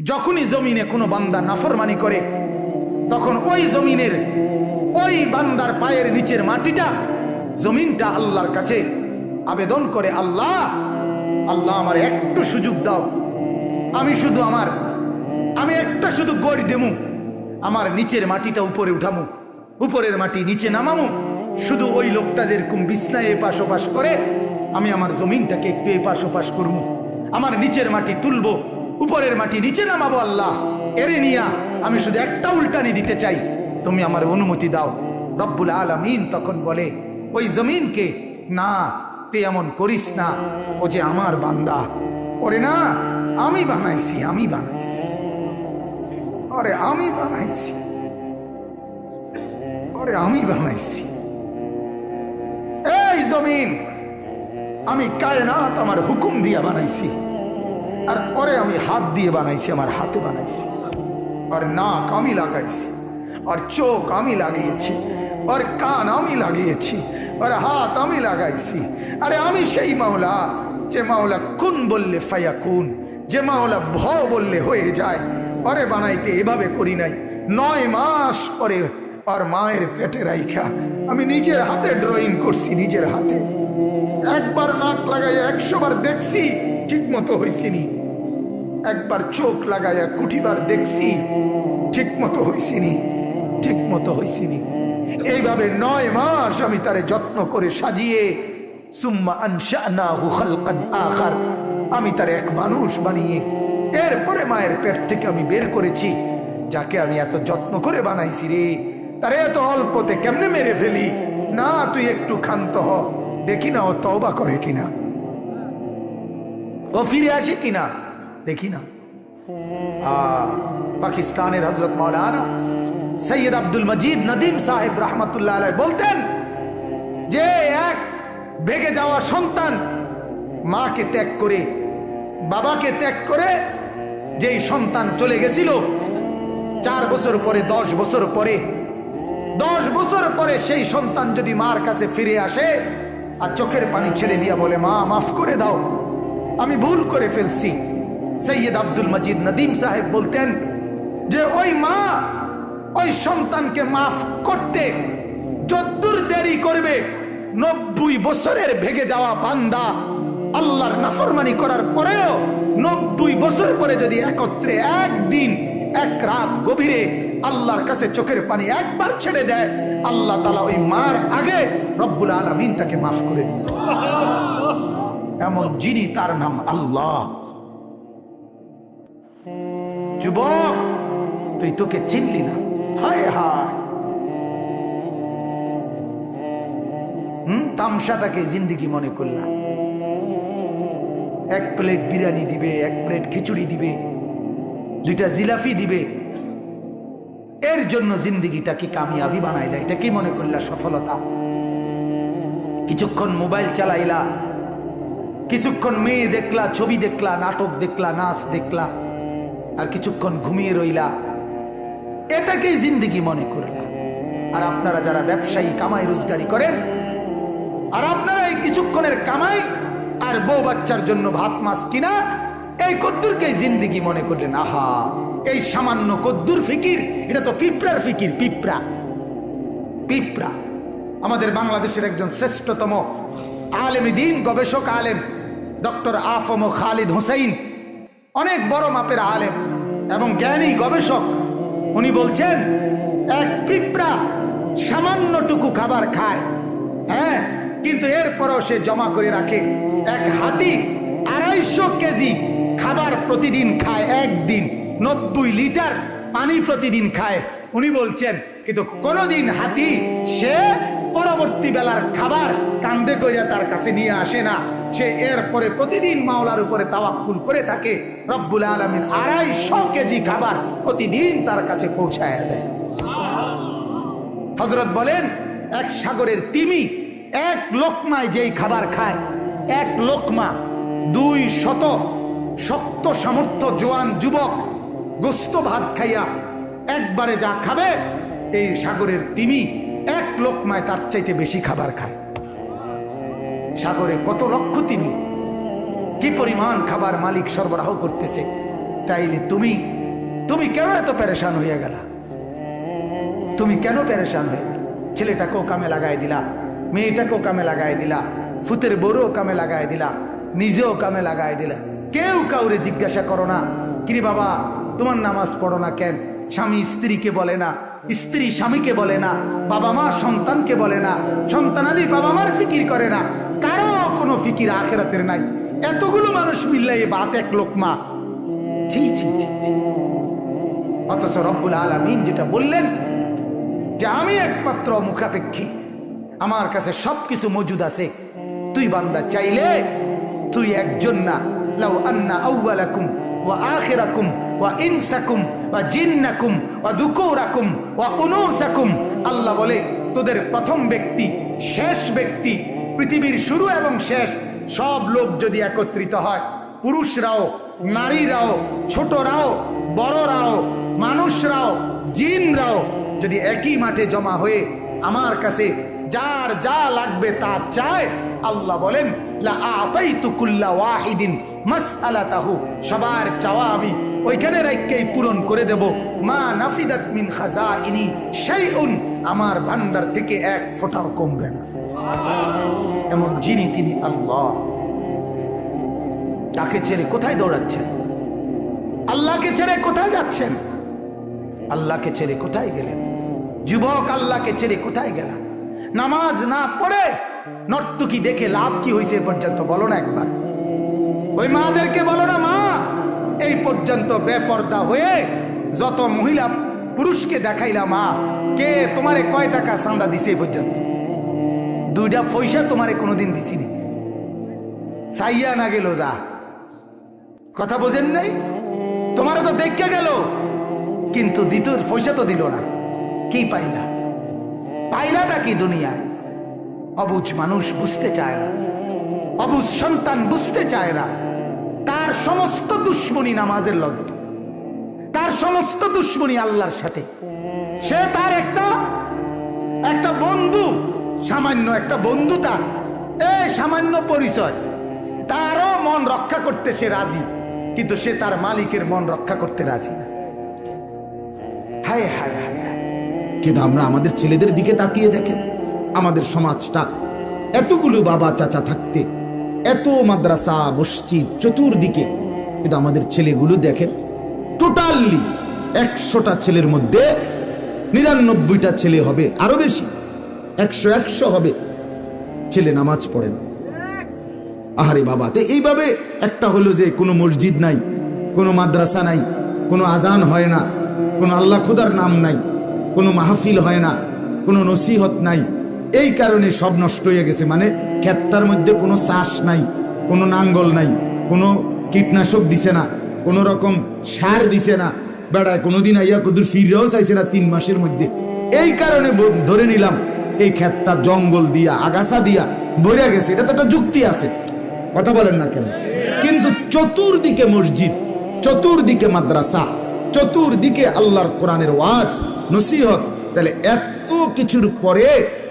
যখনই জমিনে কোনো বান্দা নাফরমানি করে তখন ওই জমিনের ওই বান্দার পায়ের নিচের মাটিটা জমিনটা আল্লাহর কাছে আবেদন করে, আল্লাহ আল্লাহ আমার একটু সুযোগ দাও, আমি একটা শুধু গড় দেমু, আমার নিচের মাটিটা উপরে উঠামু, উপরের মাটি নিচে নামামু, শুধু ওই লোকটা যেরকম বিছনায় এপাশ ওপাশ করে আমি আমার জমিনটাকে একটু এপাশ ওপাশ করবো, আমার নিচের মাটি তুলবো, উপরের মাটি নিচে নামাবো, আল্লাহ এরে নিয়া আমি শুধু একটা উল্টানি দিতে চাই, তুমি আমার অনুমতি দাও। রব্বুল আলামিন তখন বলে ওই জমিনকে, না তুই এমন করিস না, ও যে আমার বান্দা, ওরে না আমি বানাইছি, আরে আমি বানাইছি। এই জমিন আমি কায়নাত আমার হুকুম দিয়ে বানাইছি, আর ওরে আমি হাত দিয়ে বানাইছি, আমার হাতে বানাইছি, আর নাক আমি লাগাইছি, আর চোখ আমি লাগিয়েছি, আর কান আমি লাগিয়েছি, আর হাত আমি লাগাইছি। আরে আমি সেই মাওলা যে মাওলা কুন বললে ফায়াকুন, যে মাওলা ভ বললে হয়ে যায়। আরে বানাইতে এভাবে করি নাই, 9 মাস পরে আর মায়ের পেটে রাইখা আমি নিজের হাতে ড্রয়িং করছি, নিজের হাতে। একবার নাক লাগাইয়া 100 বার দেখছি, ঠিক মতো হয়েছিনি। একবার চোখ লাগাইয়া 20 বার দেখছি, ঠিক মতো হয়েছিনি। এইভাবে 9 মাস আমি তারে যত্ন করে সাজিয়ে, সুম্মা আনশানাহু খালকান আখার, আমি তারে এক মানুষ বানিয়ে এরপরে মায়ের পেট থেকে আমি বের করেছি। যাকে আমি এত যত্ন করে বানাইছি রে, তারে এত অল্পতে কেমনে মেরে ফেলি? না তুই একটু ক্ষান্ত হ, দেখি না ও তওবা করে কিনা, ও ফিরে আসে কিনা, দেখি না। পাকিস্তানের হযরত মাওলানা সৈয়দ আব্দুল মজিদ নদীম সাহেব রহমতুল্লাহ আলাইহি বলতেন যে এক ভেগে যাওয়া সন্তান মাকে ত্যাগ করে, বাবাকে ত্যাগ করে যেই সন্তান চলে গেছিল, 4 বছর পরে 10 বছর পরে 10 বছর পরে সেই সন্তান যদি মার কাছে ফিরে আসে আর চোখের পানি ছেড়ে দিয়া বলে, মা মাফ করে দাও, আমি ভুল করে ফেলছি, সৈয়দ আব্দুল মজিদ নদীম সাহেব বলতেন যে ওই মা ওই সন্তানকে মাফ করতে যতদূর দেরি করবে, 90 বছরের ভেগে যাওয়া বান্দা আল্লাহর নাফরমানি করার পরেও 90 বছর পরে যদি একত্রে একদিন এক রাত গভীরে আল্লাহর কাছে চোখের পানি একবার ছেড়ে দেয়, আল্লাহ তাআলা ওই মার আগে রব্বুল আলামিন তাকে মাফ করে দিবেন। এমন যিনি, তার নাম আল্লাহ। যুবক তুই তোকে চিনলি না, হায় হায়, তামসাটাকে জিন্দেগি মনে করলাম। 1 প্লেট বিরিয়ানি দিবে, 1 প্লেট খিচুড়ি দিবে, 2টা জিলাপি দিবে, এর জন্য জিন্দেগিটা কি কামিয়াবি বানাইলা? এটা কি মনে করলা সফলতা? কিছুক্ষণ মোবাইল চালাইলা, কিছুক্ষণ মেয়ে দেখলা, ছবি দেখলা, নাটক দেখলা, নাচ দেখলা, আর কিছুক্ষণ ঘুমিয়ে রইলা, এটাকেই জিন্দেগি মনে করলা। আর আপনারা যারা ব্যবসায়ী কামাই রোজগারি করেন, আর আপনারা এই কিছুক্ষণের কামাই আর বউ বাচ্চার জন্য ভাত মাছ কিনা, এই কদ্দুরকে জিন্দেগি মনে করলেন। আহা, এই সামান্য কদ্দুর ফিকির, এটা তো পিঁপড়ার ফিকির। পিঁপড়া। আমাদের বাংলাদেশের একজন শ্রেষ্ঠতম আলেম দ্বীন, গবেষক আলেম ডক্টর আফম খালিদ হুসাইন, অনেক বড় মাপের আলেম এবং জ্ঞানী গবেষক, উনি বলছেন এক পিঁপড়া সামান্যটুকু খাবার খায়, হ্যাঁ, কিন্তু এরপরও সে জমা করে রাখে। এক হাতি 250 কেজি খাবার প্রতিদিন খায়, একদিন 90 লিটার পানি প্রতিদিন খায়। উনি বলছেন কিন্তু কোনোদিন হাতি সে পরবর্তী বেলার খাবার কান্দে কইরা তার কাছে নিয়ে আসে না। সে এরপরে প্রতিদিন মাওলার উপরে তাওয়াক্কুল করে থাকে। রব্বুল আলামিন 250 কেজি খাবার প্রতিদিন তার কাছে পৌঁছায় দেয়। হযরত বলেন এক সাগরের তিমি 1 লোকমায় যেই খাবার খায়, 1 লোকমা 200 শক্ত সামর্থ্য জোয়ান যুবক গোস্ত ভাত খাইয়া একবারে যা খাবে, এই সাগরের তিমি 1 লোকমায় তার চাইতে বেশি খাবার খায়। সাগরে কত লক্ষ তিমি, কি পরিমাণ খাবার মালিক সরবরাহ করতেছে। তাইলে তুমি তুমি কেন এত পেরেশান হইয়া গেলা? তুমি কেন পেরেশান হয়ে গেল? ছেলেটাকেও কামে লাগাই দিলা, মেয়েটাকেও কামে লাগাই দিলা, ফুতের বড়ও কামে লাগাই দিলা, নিজেও কামে লাগাই দিলা। কেউ কাউরে জিজ্ঞাসা করো না, কিরে বাবা তোমার নামাজ পড়ো না কেন? স্বামী স্ত্রীকে বলে না, স্ত্রী স্বামীকে বলে না, বাবা মা সন্তানকে বলে না, সন্তানাদি বাবা মার ফিকির করে না, কারো কোনো ফিকির আখিরাতের নাই। এতগুলো মানুষ মিললে বাত এক লোকমা। ছি ছি ছি ছি। অথচ রব্বুল আলামিন যেটা বললেন যে আমি একমাত্র মুখাপেক্ষী, আমার কাছে সবকিছু মজুদ আছে। তুই বান্দা চাইলে তুই একজন না, লাউ আন্না আউওয়ালাকুম ওয়া আখিরাকুম ওয়া ইনসাকুম ওয়া জিন্নাকুম ওয়া যুকুরাকুম ওয়া উনুসাকুম, আল্লাহ বলে তোদের প্রথম ব্যক্তি, শেষ ব্যক্তি, পৃথিবীর শুরু এবং শেষ সব লোক যদি একত্রিত হয়, পুরুষরাও নারীরাও ছোটরাও বড়রাও মানুষরাও জিনরাও যদি একই মাঠে জমা হয়ে আমার কাছে যার যা লাগবে তা চায়, আল্লাহ বলেন লা আতাইতু কুল্লা ওয়াহিদিন মাসআলাতাহু, সবার চাওয়া আমি ওইখানে রাখকেই পূরণ করে দেব। মা নাফিদাত মিন খাজাইনি শাইউন, আমার ভান্ডার থেকে এক ফোঁটাও কমবে না। এমন যিনি তিনি আল্লাহ। তাকে ছেড়ে কোথায় দৌড়াচ্ছেন? আল্লাহকে ছেড়ে কোথায় যাচ্ছেন? আল্লাহকে ছেড়ে কোথায় গেলেন? যুবক আল্লাহকে ছেড়ে কোথায় গেলা? নামাজ না পড়ে নর্তকী দেখে লাভ কি হয়েছে পর্যন্ত বলো না একবার? ওই মাদেরকে বলো না, মা এই পর্যন্ত বেপর্দা হয়ে যত মহিলা পুরুষকে দেখাইলা, মা কে তোমারে কয় টাকা চাঁদা দিছে এই পর্যন্ত? 2টা পয়সা তোমারে কোনোদিন দিছিনি, চাইয়া না গেল যা। কথা বোঝেন নাই? তোমারে তো দেখে গেল, কিন্তু দ্বিতীয় পয়সা তো দিল না। কি পাইলা? পাইলাটা কি দুনিয়ায়? অবুঝ মানুষ বুঝতে চায় না, অবুঝ সন্তান বুঝতে চায় না। তার সমস্ত দুশ্মনী নামাজের লগে, তার সমস্ত দুশ্মনী আল্লাহর সাথে। সে তার একটা বন্ধু, সামান্য একটা বন্ধু, তার এই সামান্য পরিচয়, তারও মন রক্ষা করতে সে রাজি, কিন্তু সে তার মালিকের মন রক্ষা করতে রাজি না। হায় হায় হায়। কিন্তু আমরা আমাদের ছেলেদের দিকে তাকিয়ে দেখেন, আমাদের সমাজটা এতগুলো বাবা চাচা থাকতে, এত মাদ্রাসা মসজিদ চতুর্দিকে, কিন্তু আমাদের ছেলেগুলো দেখেন, টোটালি 100টা ছেলের মধ্যে 99টা ছেলে হবে, আরো বেশি 100 হবে ছেলে নামাজ পড়ে না। আহারে বাবা, তো এইভাবে একটা হলো যে কোনো মসজিদ নাই, কোনো মাদ্রাসা নাই, কোনো আজান হয় না, কোনো আল্লাহ খোদার নাম নাই, কোনো মাহফিল হয় না, কোনো নসিহত নাই। এই কারণে সব নষ্ট হয়ে গেছে। মানে ক্ষেতটার মধ্যে কোনো চাষ নাই, কোনো নাঙ্গল নাই, কোনো কীটনাশক দিছে না, কোনো রকম সার দিছে না, বেড়ায় কোনোদিন আইয়া কদূর ফিরেও চাইছে না 3 মাসের মধ্যে। এই কারণে ধরে নিলাম এই ক্ষেতটা জঙ্গল দিয়া আগাছা দিয়া ভরে গেছে। এটা তো একটা যুক্তি আছে, কথা বলেন না কেন? কিন্তু চতুর্দিকে মসজিদ, চতুর্দিকে মাদ্রাসা, চতুর্দিকে আল্লাহর কোরআনের ওয়াজ নসিহত, তাহলে এত কিছুর পরে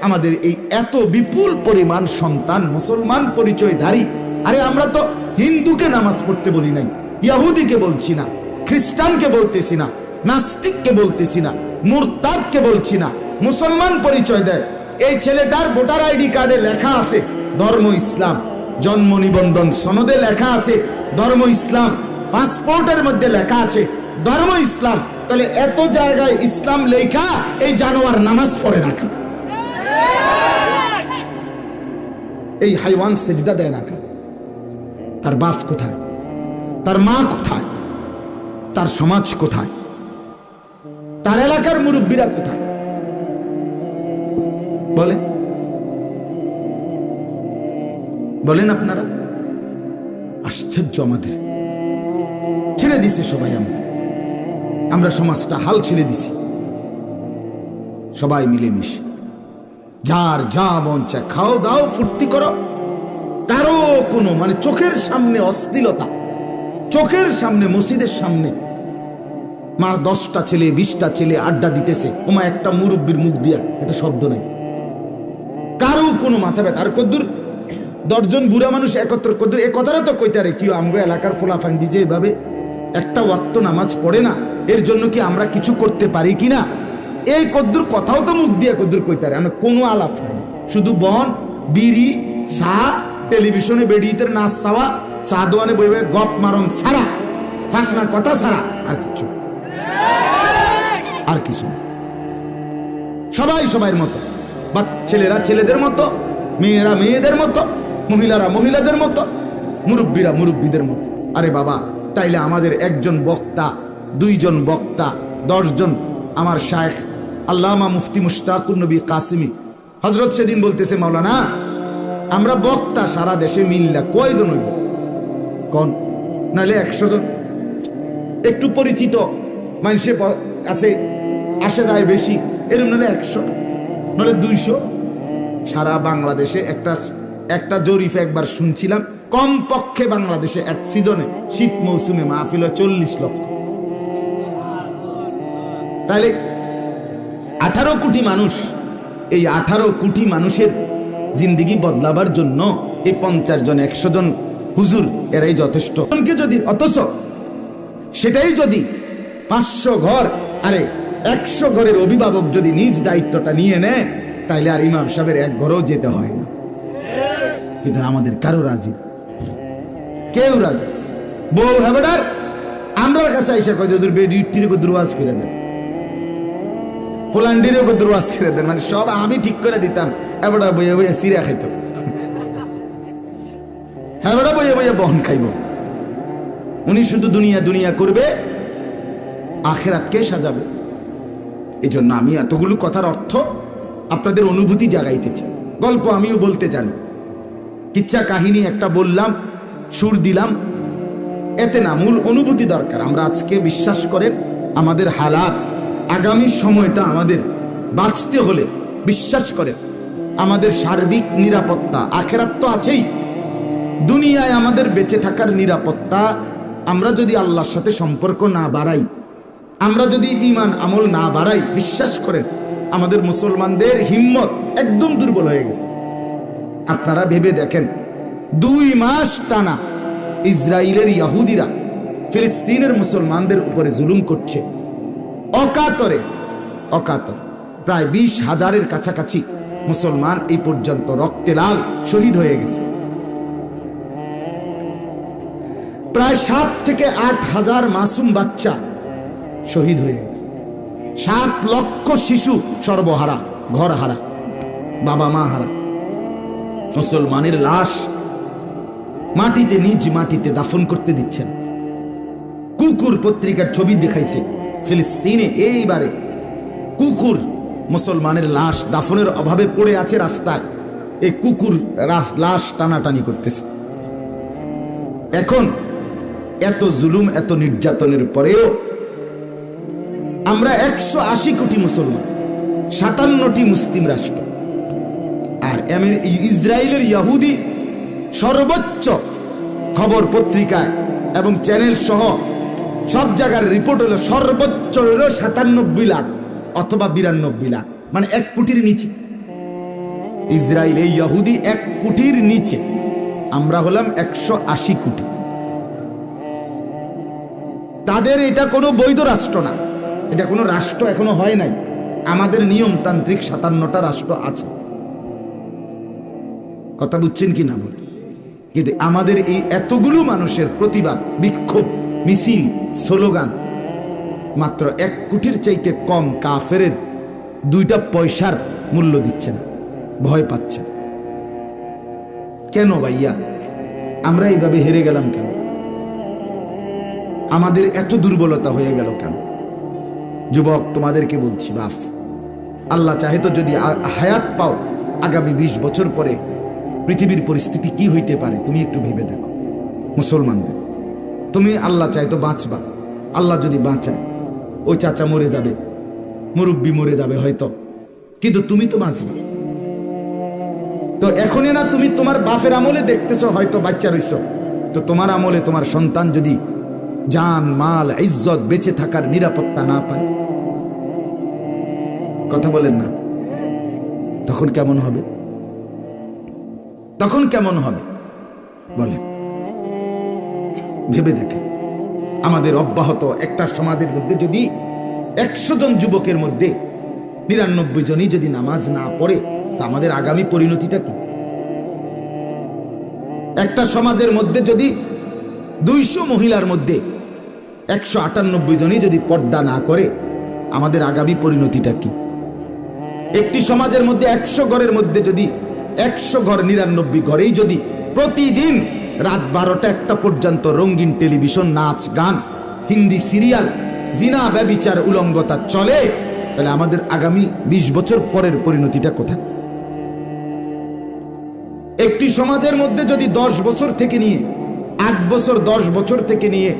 আমাদের এই এত বিপুল পরিমাণ সন্তান মুসলমান পরিচয়ধারী। আরে আমরা তো হিন্দুকে নামাজ পড়তে বলি নাই, ইহুদিকে বলছি না, খ্রিস্টানকে বলতেছি না, নাস্তিককে বলতেছি না, মুরতাদকে বলছি না, মুসলমান পরিচয় দেয়। এই ছেলেটার ভোটার আইডি কার্ডে লেখা আছে ধর্ম ইসলাম, জন্ম নিবন্ধন সনদে লেখা আছে ধর্ম ইসলাম, পাসপোর্টের মধ্যে লেখা আছে ধর্ম ইসলাম। তাহলে এত জায়গায় ইসলাম লেখা, এই জানোয়ার নামাজ পড়ে না কেন? এই হাইওয়ান সেজদা দেয় না কেন? তার বাপ কোথায়? তার মা কোথায়? তার সমাজ কোথায়? তার এলাকার মুরব্বীরা কোথায়? বলেন বলেন আপনারা। আশ্চর্য, আমাদের ছেড়ে দিছে সবাই। আমরা সমাজটা হাল ছেড়ে দিছি, সবাই মিলেমিশে যার যা মন চায় খাও দাও ফুর্তি করো। কারো কোনো মানে চোখের সামনে অশ্লীলতা, চোখের সামনে মসজিদের সামনে মা 10টা ছেলে 20টা ছেলে আড্ডা দিতেছে, ওমা একটা মুরব্বীর মুখ দিয়া এটা শব্দ নাই। কারো কোনো মাথা ব্যথা। আর কদ্দুর 10 জন বুড়া মানুষ একত্র কদ্দুর এ কথাটা তো কইতে রে কি আমগো এলাকার ফোলাফান ডিজে এভাবে একটা ওয়াক্ত নামাজ পড়ে না, এর জন্য কি আমরা কিছু করতে পারি কিনা? এই কদ্দুর কথাও তো মুখ দিয়ে কদ্দুর কইতে পারে, আমি কোনো আলাপ নাই, শুধু বন বিড়ি চা, টেলিভিশনে বেডিতে নাচ চাওয়া, চা দোয়ানে বই বই গপ মারন ছাড়া, ফাঁকনা কথা ছাড়া আর কিছু না। সবাই সবার মতো, বা ছেলেরা ছেলেদের মতো, মেয়েরা মেয়েদের মতো, মহিলারা মহিলাদের মতো, মুরব্বীরা মুরব্বীদের মতো। আরে বাবা, তাইলে আমাদের একজন বক্তা, দুইজন বক্তা, 10 জন, আমার শায়েখ আল্লামা মুফতি মুশতাকুর নবী কাসিমি হযরত সেদিন বলতেছে, মাওলানা আমরা বক্তা সারা দেশে মিল্লা কয়জন হইব কোন? নাহলে 100 জন, একটু পরিচিত মানুষের কাছে আসে যায় বেশি, এরকম নাহলে 100, নাহলে 200। সারা বাংলাদেশে একটা জরিফে একবার শুনছিলাম, কমপক্ষে বাংলাদেশে এক সিজনে শীত মৌসুমে মাহফিল 40 লক্ষ। তাহলে 18 কোটি মানুষ, এই 18 কোটি মানুষের জিন্দেগি বদলাবার জন্য এই 50 জন 100 জন হুজুর এরাই যথেষ্ট। যদি অথচ সেটাই যদি 500 ঘর, আরে 100 ঘরের অভিভাবক যদি নিজ দায়িত্বটা নিয়ে নেয়, তাইলে আর ইমাম সাহেবের এক ঘরেও যেতে হয় না। কিন্তু আমাদের কারো রাজি, কেউ রাজি। বউ হেবেডার আমরার কাছে আইসা কয় যে বেডিটির ওয়াজ করে দেন, পোল্যান্ডের ওয়াজ করে দেন, মানে সব আমি ঠিক করে দিতাম। হেবেডার বইয়া বইয়া সিরিয়া খাইত, হেবেডা বইয়া বইয়া বহন খাইব। উনি শুধু দুনিয়া দুনিয়া করবে, আখেরাতকে সাজাবে। এই জন্য আমি এতগুলো কথার অর্থ আপনাদের অনুভূতি জাগাইতে চাই। গল্প আমিও বলতে চান, কিচ্ছা কাহিনী একটা বললাম, সুর দিলাম, এতে না, মূল অনুভূতি দরকার। আমরা আজকে বিশ্বাস করেন আমাদের হালাত, আগামী সময়টা আমাদের বাঁচতে হলে বিশ্বাস করেন আমাদের সার্বিক নিরাপত্তা, আখেরাত তো আছেই, দুনিয়ায় আমাদের বেঁচে থাকার নিরাপত্তা, আমরা যদি আল্লাহর সাথে সম্পর্ক না বাড়াই, আমরা যদি ঈমান আমল না বাড়াই, বিশ্বাস করেন আমাদের মুসলমানদের হিম্মত একদম দুর্বল হয়ে গেছে। আপনারা ভেবে দেখেন, 2 মাস টানা ইসরায়েলের ইহুদিরা ফিলিস্তিনের মুসলমানদের উপরে জুলুম করছে অকাতরে। প্রায় 20,000-এর কাছাকাছি মুসলমান এই পর্যন্ত রক্তে লাল শহীদ হয়ে গেছে। প্রায় 7 থেকে 8 হাজার মাসুম বাচ্চা শহীদ হয়ে গেছে। 7 লক্ষ শিশু সর্বহারা, ঘর হারা, বাবা মা হারা। মুসলমানের লাশ মাটিতে, নিজ মাটিতে দাফন করতে দিচ্ছেন। কুকুর পত্রিকার ছবি দেখাইছে ফিলিস্তিনে, এইবারে কুকুর মুসলমানের লাশ দাফনের অভাবে পড়ে আছে রাস্তায়, এই কুকুর লাশ টানাটানি করতেছে। এখন এত জুলুম, এত নির্যাতনের পরেও আমরা 180 কোটি মুসলমান, 57টি মুসলিম রাষ্ট্র, আর ইসরায়েলের ইহুদি সর্বোচ্চ খবর পত্রিকায় এবং চ্যানেল সহ সব জায়গার রিপোর্ট হলো সর্বোচ্চ হলো 97 লাখ অথবা 92 লাখ, মানে 1 কোটির নিচে। ইসরায়েল এই ইহুদি 1 কোটির নিচে, আমরা হলাম 180 কোটি। তাদের এটা কোনো বৈধ রাষ্ট্র না, এটা কোনো রাষ্ট্র এখনো হয় নাই। আমাদের নিয়মতান্ত্রিক 57টা রাষ্ট্র আছে, কথা বুঝছেন কি না বল? কিন্তু আমাদের এই এতগুলো মানুষের প্রতিবাদ, বিক্ষোভ, মিছিল, স্লোগান মাত্র 1 কোটির চাইতে কম কাফেরের 2টা পয়সার মূল্য দিচ্ছে না, ভয় পাচ্ছে না। কেন ভাইয়া আমরা এইভাবে হেরে গেলাম কেন? আমাদের এত দুর্বলতা হয়ে গেল কেন? যুবক তোমাদেরকে বলছি, বাপ আল্লাহ চাহে তো যদি হায়াত পাও, আগামী 20 বছর পরে পৃথিবীর পরিস্থিতি কি হইতে পারে তুমি একটু ভেবে দেখো। মুসলমানদের তুমি আল্লাহ চায় তো বাঁচবা, আল্লাহ যদি বাঁচায় ওই চাচা মরে যাবে, মুরব্বী মরে যাবে হয়তো, কিন্তু তুমি তো বাঁচবা। তো এখনই না তুমি তোমার বাপের আমলে দেখতেছো হয়তো বাচ্চা রইছ, তো তোমার আমলে তোমার সন্তান যদি জান মাল ইজ্জত বেঁচে থাকার নিরাপত্তা না পায়, কথা বলেন না, তখন কেমন হবে? তখন কেমন হবে বলেন? ভেবে দেখেন। আমাদের অব্যাহত একটা সমাজের মধ্যে যদি 100 জন যুবকের মধ্যে 99 জনই যদি নামাজ না পড়ে, তা আমাদের আগামী পরিণতিটা কি? একটা সমাজের মধ্যে যদি 200 মহিলার মধ্যে 198 জনই যদি পর্দা না করে, আমাদের আগামী পরিণতিটা কি? একটি সমাজের মধ্যে 100 ঘরের মধ্যে যদি 100 ঘর 99 ঘরেই যদি প্রতিদিন রাত 12টা 1টা পর্যন্ত রঙিন টেলিভিশন, নাচ গান, হিন্দি সিরিয়াল, জিনা ব্যভিচার উলঙ্গতা চলে, তাহলে আমাদের আগামী 20 বছর পরের পরিণতিটা কোথায়? একটি সমাজের মধ্যে যদি 10 বছর থেকে নিয়ে 8 বছর, 10 বছর থেকে নিয়ে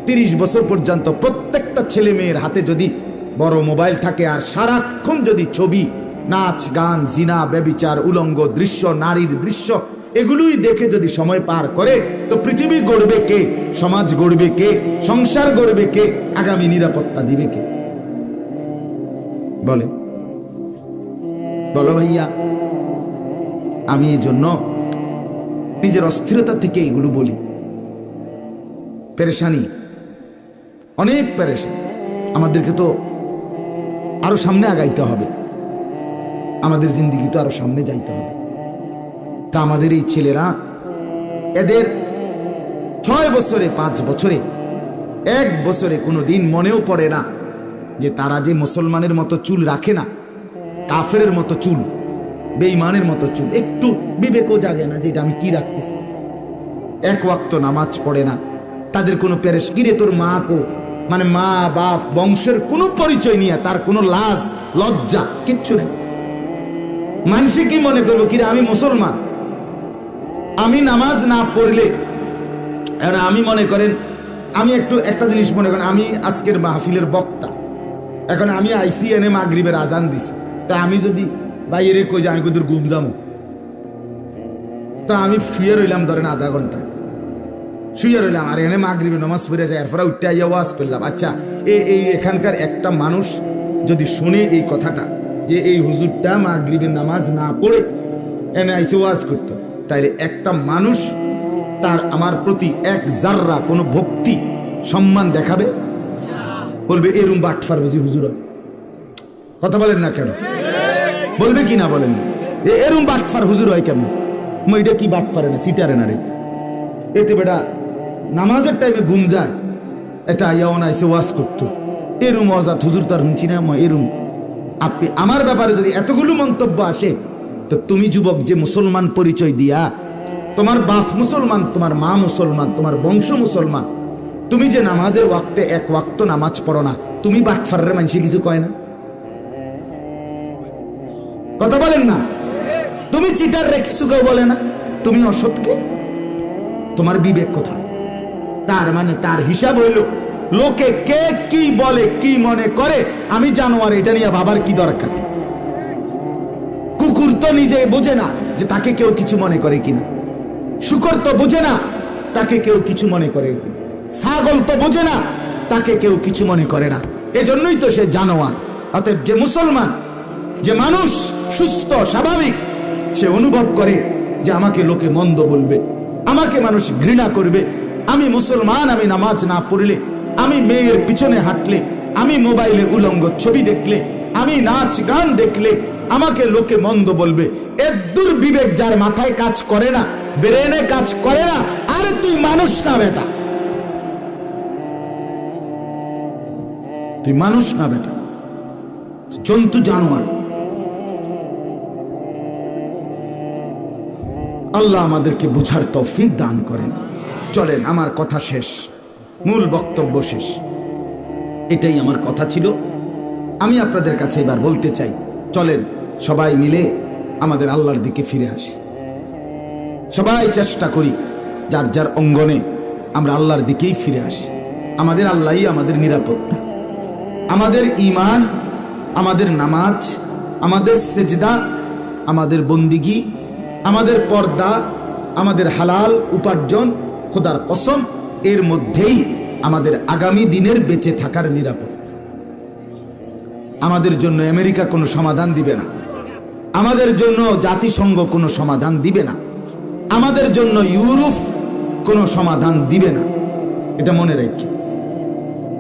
30 বছর পর্যন্ত প্রত্যেকটা ছেলে মেয়ের হাতে যদি বড় মোবাইল থাকে আর সারাক্ষণ যদি ছবি, নাচ গান, জিনা ব্যভিচার, উলঙ্গ দৃশ্য, নারীর দৃশ্য, এগুলোই দেখে যদি সময় পার করে, তো পৃথিবী গড়বে কে? সমাজ গড়বে কে? সংসার গড়বে কে? আগামী নিরাপত্তা দিবে কে? বলে বলো ভাইয়া। আমি এই জন্য নিজের অস্থিরতা থেকে এগুলো বলি। পেরেশানি, অনেক পেরেশান। আমাদেরকে তো আরো সামনে আগাইতে হবে, আমাদের জিন্দিগি তো আরো সামনে যাইতে হবে। তা আমাদের এই ছেলেরা, এদের 6 বছরে, 5 বছরে, 1 বছরে কোনো দিন মনেও পড়ে না যে তারা যে মুসলমানের মতো চুল রাখে না, কাফেরের মতো চুল, বেঈমানের মতো চুল, একটু বিবেকও জাগে না যে এটা আমি কি রাখতেছি। 1 ওয়াক্ত নামাজ পড়ে না। তাদের কোনো পেরেশ কিরে তোর মা কো, মানে মা বাপ বংশের কোনো পরিচয় নিয়ে তার কোনো লাজ লজ্জা কিচ্ছু নেই। মানুষে কি মনে করবো কিরে আমি মুসলমান, আমি নামাজ না পড়লে, আমি মনে করেন আমি একটা জিনিস মনে করেন, আমি আজকের মাহফিলের বক্তা, এখন আমি আইসি এনে মাগরিবের আজান দিছি, তা আমি যদি বাইরে কই যে আমি কোথাও ঘুম যাবো, তা আমি শুয়ে রইলাম ধরেন আধা ঘন্টা, শুয়ে রইলাম, আর এনে মাগরিবের নামাজ পড়ে যায়, এরপরে উঠতে আইয়া ওয়াজ করলাম। আচ্ছা, এই এখানকার একটা মানুষ যদি শুনে এই কথাটা যে এই হুজুরটা মাগরিবের নামাজ না পড়ে এনে আইসে ওয়াজ করতো, তাইলে একটা মানুষ তার আমার প্রতি 1 জাররা কোনো ভক্তি সম্মান দেখাবে? বলবে এরম বাটফার বুঝি হুজুর। কথা বলেন না কেন? বলবে কি না বলেন? এরম বাটফার হুজুর হয় কেমন? এটা কি বাটফারে না, সিটারে না রে। এতে বেটা নামাজের টাইমে ঘুম যায়, এটা আইয়াও আইসে ওয়াজ করতো, এরম অজাত হুজুর তার শুনছি না। এরম আপনি আমার ব্যাপারে যদি এতগুলো মন্তব্য আসে, তো তুমি যুবক যে মুসলমান পরিচয় দিয়া, তোমার বাপ মুসলমান, তোমার মা মুসলমান, তোমার বংশ মুসলমান, তুমি যে নামাজের ওয়াক্তে 1 ওয়াক্ত নামাজ পড়ো না, তুমি বাটফারের মানুষে কিছু কয় না? কথা বলেন না? তুমি চিটার রে কিছু কেউ বলে না? তুমি অসৎকে? তোমার বিবেক কোথায়? তার মানে তার হিসাব হইল লোকে কে কি বলে, কি মনে করে আমি জানোয়ার, এটা নিয়ে ভাবার কি দরকার? কুকুর তো নিজে বোঝে না যে তাকে কেউ কিছু মনে করে কিনা, শুকর তো বোঝে না তাকে কেউ কিছু মনে করে কিনা, ছাগল তো বোঝে না তাকে কেউ কিছু মনে করে না, এজন্যই তো সে জানোয়ার। অতএব যে মুসলমান, যে মানুষ সুস্থ স্বাভাবিক, সে অনুভব করে যে আমাকে লোকে মন্দ বলবে, আমাকে মানুষ ঘৃণা করবে, আমি মুসলমান, আমি নামাজ না পড়লে, আমি মেয়ের পিছনে হাঁটলে, আমি মোবাইলে উলঙ্গ ছবি দেখলে, আমি নাচ গান দেখলে আমাকে লোকে মন্দ বলবে। এর দুর্বিবেক যার মাথায় কাজ করে না, ব্রেনে কাজ করে না, আরে তুই মানুষ না বেটা, তুই মানুষ না বেটা, জন্তু, জানোয়ার। আল্লাহ আমাদেরকে বুঝার তৌফিক দান করেন। চলেন, আমার কথা শেষ, মূল বক্তব্য শেষ। এটাই আমার কথা ছিল। আমি আপনাদের কাছে এবার বলতে চাই, চলেন সবাই মিলে আমাদের আল্লাহর দিকে ফিরে আসি। সবাই চেষ্টা করি যার যার অঙ্গনে আমরা আল্লাহর দিকেই ফিরে আসি। আমাদের আল্লাহই আমাদের নিরাপত্তা, আমাদের ঈমান, আমাদের নামাজ, আমাদের সেজদা, আমাদের বন্দিগি, আমাদের পর্দা, আমাদের হালাল উপার্জন, খোদার কসম, এর মধ্যেই আমাদের আগামী দিনের বেঁচে থাকার নিরাপত্তা। আমাদের জন্য আমেরিকা কোনো সমাধান দিবে না, আমাদের জন্য জাতিসংঘ কোনো সমাধান দিবে না, আমাদের জন্য ইউরোপ কোনো সমাধান দিবে না। এটা মনে রাখি।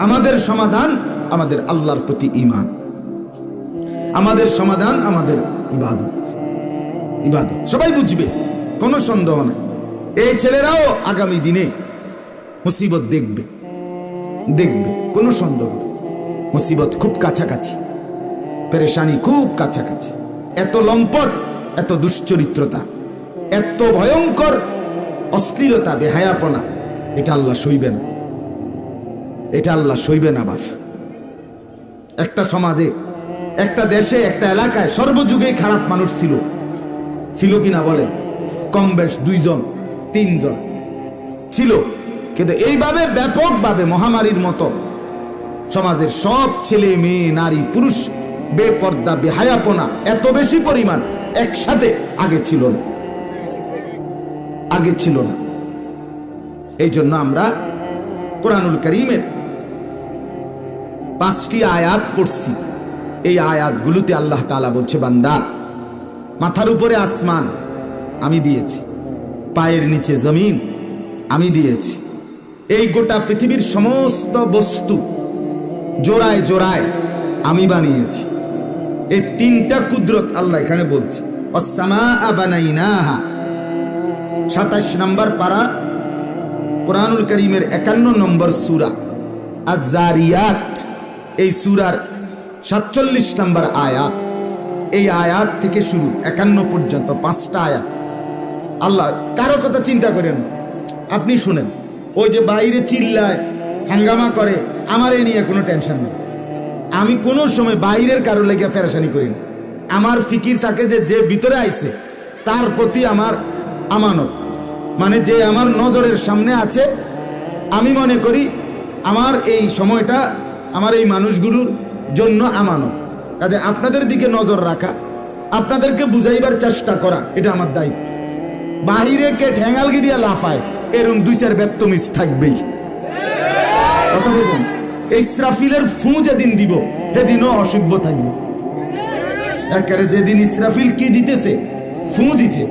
আমাদের সমাধান আমাদের আল্লাহর প্রতি ঈমান, আমাদের সমাধান আমাদের ইবাদত। ইবাদত সবাই বুঝবে, কোনো সন্দেহ নাই। এই ছেলেরাও আগামী দিনে মুসিবত দেখবে, কোনো সন্দেহ নেই। মুসিবত খুব কাছাকাছি, পেরেশানি খুব কাছাকাছি। এত লম্পট, এত দুশ্চরিত্রতা, এত ভয়ঙ্কর অশ্লীলতা, বেহায়াপনা, এটা আল্লাহ সইবে না, এটা আল্লাহ সইবে না। বাপ, একটা সমাজে, একটা দেশে, একটা এলাকায় সর্বযুগে খারাপ মানুষ ছিল কিনা বলেন? কম বেশ 2 জন 3 জন ছিল, কিন্তু এইভাবে ব্যাপকভাবে মহামারীর মতো সমাজের সব ছেলে মেয়ে নারী পুরুষ বেপর্দা বেহায়াপনা এত বেশি পরিমাণ একসাথে আগে ছিল না। এই জন্য আমরা কোরআনুল কারীমের 5টি আয়াত পড়ছি। এই আয়াতগুলোতে আল্লাহ তাআলা বলছে, বান্দা, মাথার উপরে আসমান আমি দিয়েছি, পায়ের নিচে জমিন আমি দিয়েছি, এই গোটা পৃথিবীর সমস্ত বস্তু জোড়ায় জোড়ায় আমি বানিয়েছি। এই 3টা কুদরত আল্লাহ এখানে বলছে। ওয়াস-সামাআ বানাইনাহা, 27 নম্বর পারা, কোরআনুল কারীমের 51 নম্বর সূরা আয-যারিয়াত, এই সূরার 47 নম্বর আয়াত। এই আয়াত থেকে শুরু 51 পর্যন্ত 5টা আয়াত। আল্লাহ কারো কথা চিন্তা করেন, আপনি শুনেন। ওই যে বাইরে চিল্লায় হাঙ্গামা করে, আমার এই নিয়ে কোনো টেনশন নেই। আমি কোনো সময় বাইরের কারো লেগে ফেরেশানি করি না। আমার ফিকির থাকে যে ভিতরে আইছে তার প্রতি আমার আমানত, মানে যে আমার নজরের সামনে আছে, আমি মনে করি আমার এই সময়টা আমার এই মানুষগুলোর জন্য আমানত। কাজে আপনাদের দিকে নজর রাখা, আপনাদেরকে বুঝাইবার চেষ্টা করা, এটা আমার দায়িত্ব। বাহিরে কে ঠ্যাঙ্গালগি দিয়া লাফায়, এরকম 2-4 বেত্তমিজ থাকবেই। কথা বলুন, ইসরাফিলের ফু যেদিন দিব সেদিনও অসভ্য থাকবে। একেবারে যেদিন ইসরাফিল কি দিতেছে, ফু দিছে,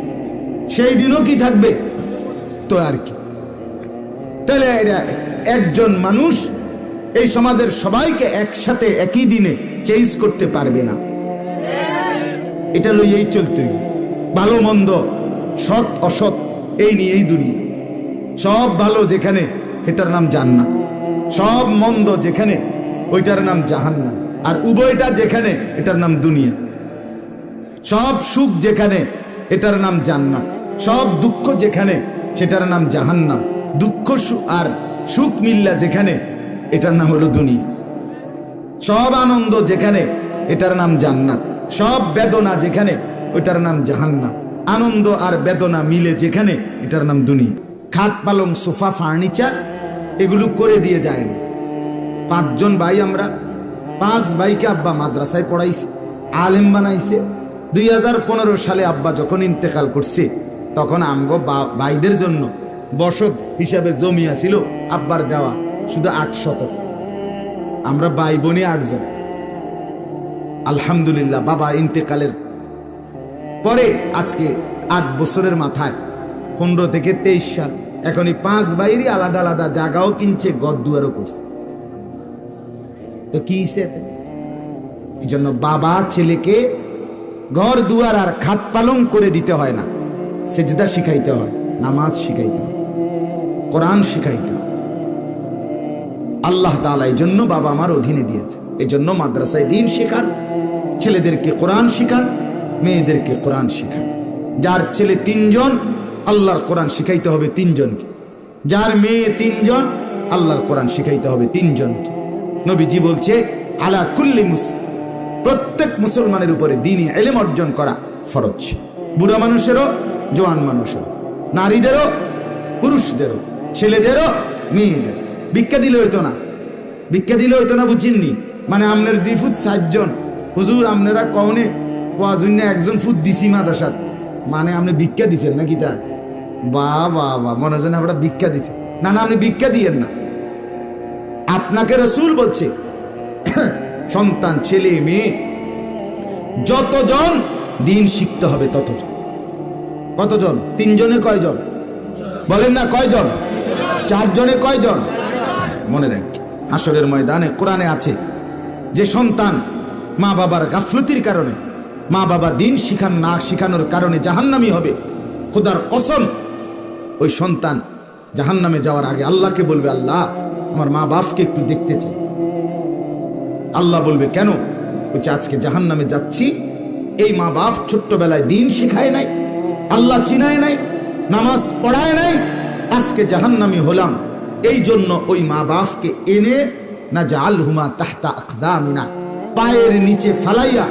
সেই দিনও কি থাকবে তো আর কি। তাহলে একজন মানুষ এই সমাজের সবাইকে একসাথে একই দিনে চেঞ্জ করতে পারবে না। এটা লইয়েই চলতে, ভালো মন্দ, সৎ অসৎ, এই নিয়েই দুনিয়া। সব ভালো যেখানে এটার নাম জান্নাত, সব মন্দ যেখানে ওইটার নাম জাহান্নাম, আর উভয়টা যেখানে এটার নাম দুনিয়া। সব সুখ যেখানে এটার নাম জান্নাত, সব দুঃখ যেখানে সেটার নাম জাহান্নাম। দুঃখ আর সুখ মিল্লা যেখানে এটার নাম হলো দুনিয়া। সব আনন্দ যেখানে এটার নাম জান্নাত, সব বেদনা যেখানে ওইটার নাম জাহান্নাম। আনন্দ আর বেদনা মিলে যেখানে এটার নাম দুনিয়া। খাট পালং সোফা ফার্নিচার এগুলো করে দিয়ে যায় না। 5 জন ভাই, আমরা 5 ভাইকে আব্বা মাদ্রাসায় পড়াইছে, আলেম বানাইছে। 2015 সালে আব্বা যখন ইন্তেকাল করছে, তখন আমগো ভাইদের জন্য বসত হিসাবে জমি আছিল আব্বার দেওয়া শুধু 8 শতক। আমরা ভাই বোনই 8 জন। আলহামদুলিল্লাহ, বাবা ইন্তেকালের পরে আজকে 8 বছরের মাথায় 15 থেকে 23 সাল, এখন এই 5 ভাইয়েরই আলাদা আলাদা জায়গাও কিনছে, ঘর দুয়ারও করছে। তো কি এই জন্য বাবা ছেলেকে ঘর দুয়ার আর খাট পালং করে দিতে হয় না, সেজদা শিখাইতে হয়, নামাজ শিখাইতে হয়, কোরআন শিখাইতে হয়। আল্লাহ তাআলা এই জন্য বাবা আমার অধীনে দিয়েছে। এই জন্য মাদ্রাসায় দ্বীন শেখান, ছেলেদেরকে কোরআন শিখান, মেয়েদেরকে কোরআন শিখান। যার ছেলে 3 জন, আল্লাহর কোরআন শিখাইতে হবে 3 জনকে। যার মেয়ে 3 জন, আল্লাহর কোরআন শিখাইতে হবে 3 জনকে। নবীজি বলছে, আলা কুল্লি মুসলিম, প্রত্যেক মুসলমানের উপরে দ্বীনি ইলম অর্জন করা ফরজ। বুড়া মানুষেরও, জওয়ান মানুষেরও, নারীদেরও, পুরুষদেরও, ছেলেদেরও, মেয়েদের। ভিক্ষা দিলে হইতো না, বুঝিননি? মানে আপনার জি ফুট 7 জন, হুজুর আপনারা কওনে ওয়াজুন্নে 1 জন ফুট দিছি মাদ্রাসাত, মানে আপনি ভিক্ষা দিছেন নাকি? তা বাবা মনে হয় আপনারা ভিক্ষা দিছেন। না, আপনি ভিক্ষা দিয়েন না। আপনাকে রাসূল বলছে, সন্তান, ছেলে মেয়ে যতজন দ্বীন শিখতে হবে ততজন। কতজন? 3 জনে কয়জন বলেন না? কয়জন? 4 জনে কয়জন? মনে রাখ, হাসরের ময়দানে কোরআনে আছে যে সন্তান মা বাবার গাফলতির কারণে, মা বাবা দিন না শিখানোর কারণে জাহান্নামী হবে, খোদার কসম ওই সন্তান জাহান্নামে যাওয়ার আগে আল্লাহকে বলবে, আল্লাহ আমার মা বাপকে একটু দেখতে চাই। আল্লাহ বলবে কেন? বলছে আজকে জাহান্নামে যাচ্ছি, এই মা বাপ ছোট্টবেলায় দিন শিখায় নাই, আল্লাহ চিনায় নাই, নামাজ পড়ায় নাই, আজকে জাহান্নামী হলাম। এই জন্য ওই মা বাপকে এনে না জাআলহুমা তাহতা আকদামিনা, পায়ের নিচে ফালাইয়া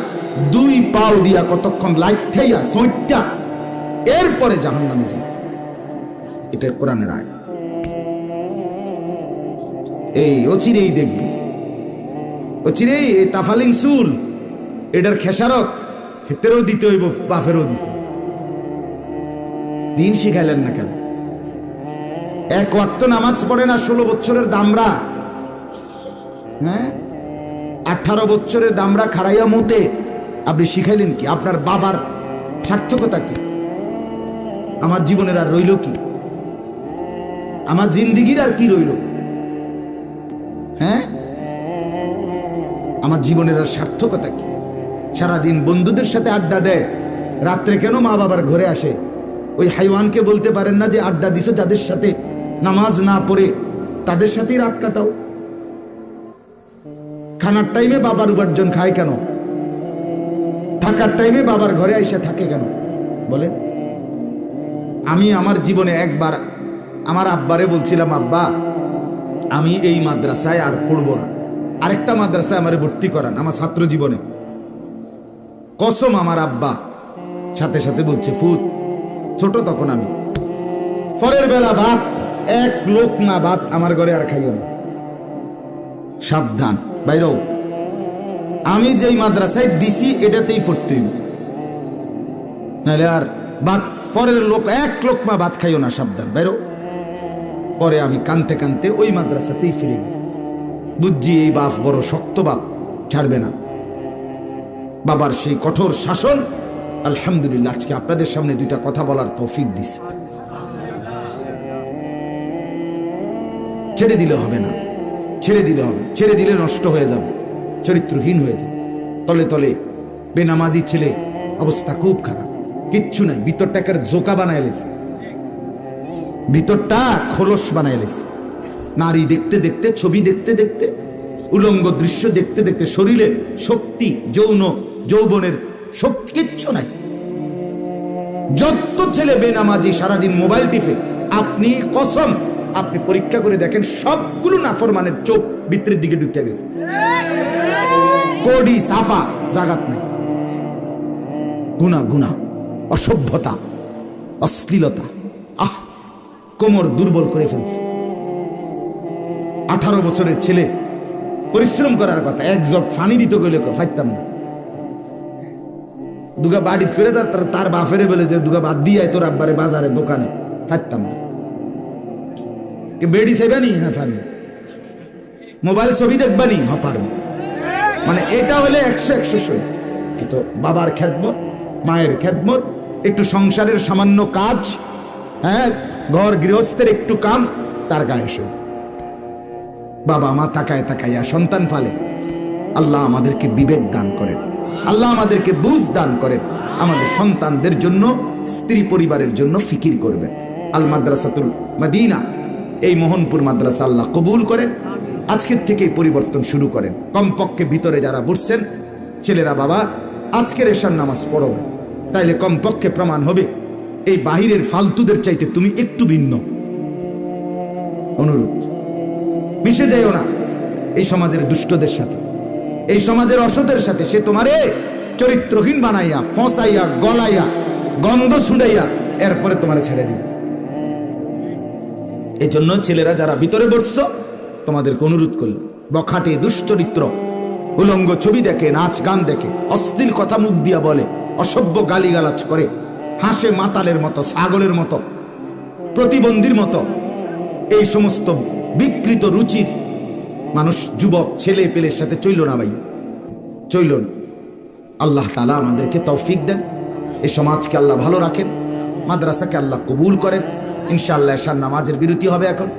দুই পাও দিয়া কতক্ষণ লাইঠাইয়া সোঁটটা এরপরে জাহান্নামে যাব। এটা কোরআনের আয়াত। এই অচিরেই দেখবি, অচিরেই এই তাফালিং চুল এটার খেসারত হেতেরও দিতে হইব, বাপেরও দিতে। দিন শিখাইলেন না কেন? এক ওয়াক্ত নামাজ পড়ে না 16 বছরের দামরা, হ্যাঁ 18 বছরের দামরা খাড়াইয়া মতে আপনি শিখাইলেন কি? আপনার বাবার সার্থকতা কি? আমার জীবনের আর রইল কি? আমার জিন্দিগির আর কি রইল? হ্যাঁ আমার জীবনের আর সার্থকতা কি? সারাদিন বন্ধুদের সাথে আড্ডা দেয়, রাত্রে কেন মা বাবার ঘরে আসে? ওই হাইওয়ানকে বলতে পারেন না যে আড্ডা দিছো যাদের সাথে নামাজ না পড়ে তাদের সাথেই রাত কাটাও? খানার টাইমে বাবার উপার্জন খায় কেন? থাকার টাইমে বাবার ঘরে আইসা থাকে কেন? বলে আমি আমার জীবনে একবার আমার আব্বারে বলছিলাম, আব্বা আমি এই মাদ্রাসায় আর পড়বো না, আরেকটা মাদ্রাসায় আমারে ভর্তি করান আমার ছাত্র জীবনে। কসম আমার আব্বা সাথে সাথে বলছে, ফুত ছোট তখন আমি, পরের বেলা ভাত এক লোক না ভাত আমার ঘরে আর খাইও না, সাবধান বাইরও। আমি যেই মাদ্রাসায় দিছি এটাতেই পড়তে হইব, নাহলে আর ভাত পরের লোক এক লোক মা ভাত খাইও না, সাবধান বাইরও। পরে আমি কানতে কানতে ওই মাদ্রাসাতেই ফিরে গেছি। বুঝছি এই বাপ বড় শক্ত বাপ, ছাড়বে না। বাবার সেই কঠোর শাসন আলহামদুলিল্লাহ আজকে আপনাদের সামনে দুইটা কথা বলার তৌফিক দিছে। ছেড়ে দিলে হবে না, ছেড়ে দিলে হবে, ছেড়ে দিলে নষ্ট হয়ে যাবে, চরিত্রহীন হয়ে যাবে। তলে তলে বেনামাজি ছেলে, অবস্থা খুব খারাপ, কিচ্ছু নাই, ভিতরটাকে জোকা বানায় লেছে, ভিতরটা খোলস বানায় লেছে। নারী দেখতে দেখতে, ছবি দেখতে দেখতে, উলঙ্গ দৃশ্য দেখতে দেখতে শরীরে শক্তি, যৌবনের শক্তি কিচ্ছু নাই। যত ছেলে বেনামাজি সারাদিন মোবাইল টিপে, আপনি কসম আপনি পরীক্ষা করে দেখেন সবগুলো নাফরমানের চোখ ভিতরের দিকে ঢুকে গেছে, কোডি সাফা জাগাত নাই। গুনাহ গুনাহ, অসভ্যতা, অশ্লীলতা, কোমর দুর্বল করে ফেলছে। 18 বছরের ছেলে পরিশ্রম করার কথা, এক জগ ফানি দিত গেলে ফাইতাম না, দুগা বাড়িত করে তার বাফেরে বলে যে দুগা বাদ দিয়ে তোর আব্বারে বাজারে দোকানে, ফাইতাম না। বেড়ি সেবানি, হ্যাঁ ফানি, মোবাইল ছবি দেখবানি, হ্যাঁ পারবো। মানে এটা হলে 100 সই। কিন্তু বাবার খেদমত, মায়ের খেদমত, একটু সংসারের সামান্য কাজ, হ্যাঁ ঘর গৃহস্থের একটু কাম, তার গায়ে সই। বাবা মা তাকায় তাকাইয়া সন্তান ফালে। আল্লাহ আমাদেরকে বিবেক দান করেন, আল্লাহ আমাদেরকে বুঝ দান করেন, আমাদের সন্তানদের জন্য, স্ত্রী পরিবারের জন্য ফিকির করবেন। আল মাদ্রাসাতুল মদিনা, এই মোহনপুর মাদ্রাসা আল্লাহ কবুল করেন। আজকের থেকেই পরিবর্তন শুরু করেন। কমপক্ষে ভিতরে যারা বসছেন ছেলেরা, বাবা আজকের এশার নামাজ পড়বে, তাইলে কমপক্ষে প্রমাণ হবে এই বাহিরের ফালতুদের চাইতে তুমি একটু ভিন্ন। অনুরোধ, মিশে যাইও না এই সমাজের দুষ্টদের সাথে, এই সমাজের অসতের সাথে। সে তোমারে চরিত্রহীন বানাইয়া, ফসাইয়া, গলাইয়া, গন্ধ ছুড়াইয়া এরপরে তোমারে ছেড়ে দিবে। এই জন্য ছেলেরা যারা ভিতরে বসছো তোমাদেরকে অনুরোধ করল, বখাটে, দুশ্চরিত্র, উলঙ্গ ছবি দেখে, নাচ গান দেখে, অশ্লীল কথা মুখ দিয়া বলে, অসভ্য গালিগালাজ করে, হাসে মাতালের মতো, ছাগলের মতো, প্রতিবন্ধীর মতো, এই সমস্ত বিকৃত রুচির মানুষ, যুবক ছেলে পেলের সাথে চইল না ভাই, চইল না। আল্লাহ তাআলা আমাদেরকে তৌফিক দেন, এই সমাজকে আল্লাহ ভালো রাখেন, মাদ্রাসাকে আল্লাহ কবুল করেন। ইনশাআল্লাহ এশার নামাজের বিরতি হবে এখন।